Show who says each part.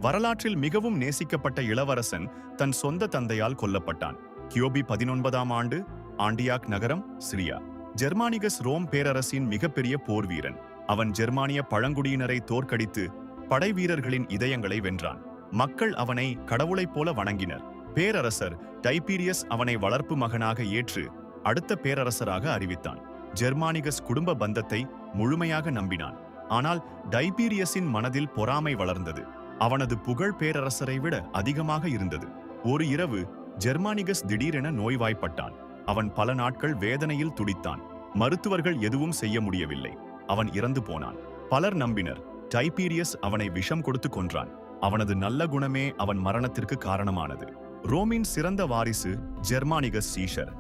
Speaker 1: வரலாற்றில் மிகவும் நேசிக்கப்பட்ட இளவரசன் தன் சொந்த தந்தையால் கொல்லப்பட்டான். கியோபி 19ஆம் ஆண்டு, ஆண்டியாக் நகரம், சிரியா. ஜெர்மானிகஸ் ரோம் பேரரசின் மிகப்பெரிய போர் வீரன். அவன் ஜெர்மானிய பழங்குடியினரை தோற்கடித்து படை வீரர்களின் இதயங்களை வென்றான். மக்கள் அவனை கடவுளைப் போல வணங்கினர். பேரரசர் டைபீரியஸ் அவனை வளர்ப்பு மகனாக ஏற்று அடுத்த பேரரசராக அறிவித்தான். ஜெர்மானிகஸ் குடும்ப பந்தத்தை முழுமையாக நம்பினான். ஆனால் டைபீரியஸின் மனதில் பொறாமை வளர்ந்தது. அவனது புகழ் பேரரசரை விட அதிகமாக இருந்தது. ஒரு இரவு ஜெர்மானிகஸ் திடீரென நோய்வாய்ப்பட்டான். அவன் பல நாட்கள் வேதனையில் துடித்தான். மருத்துவர்கள் எதுவும் செய்ய முடியவில்லை. அவன் இறந்து போனான். பலர் நம்பினர் டைபீரியஸ் அவனை விஷம் கொடுத்து கொன்றான். அவனது நல்ல குணமே அவன் மரணத்திற்கு காரணமானது. ரோமின் சிறந்த வாரிசு ஜெர்மானிகஸ் சீசர்.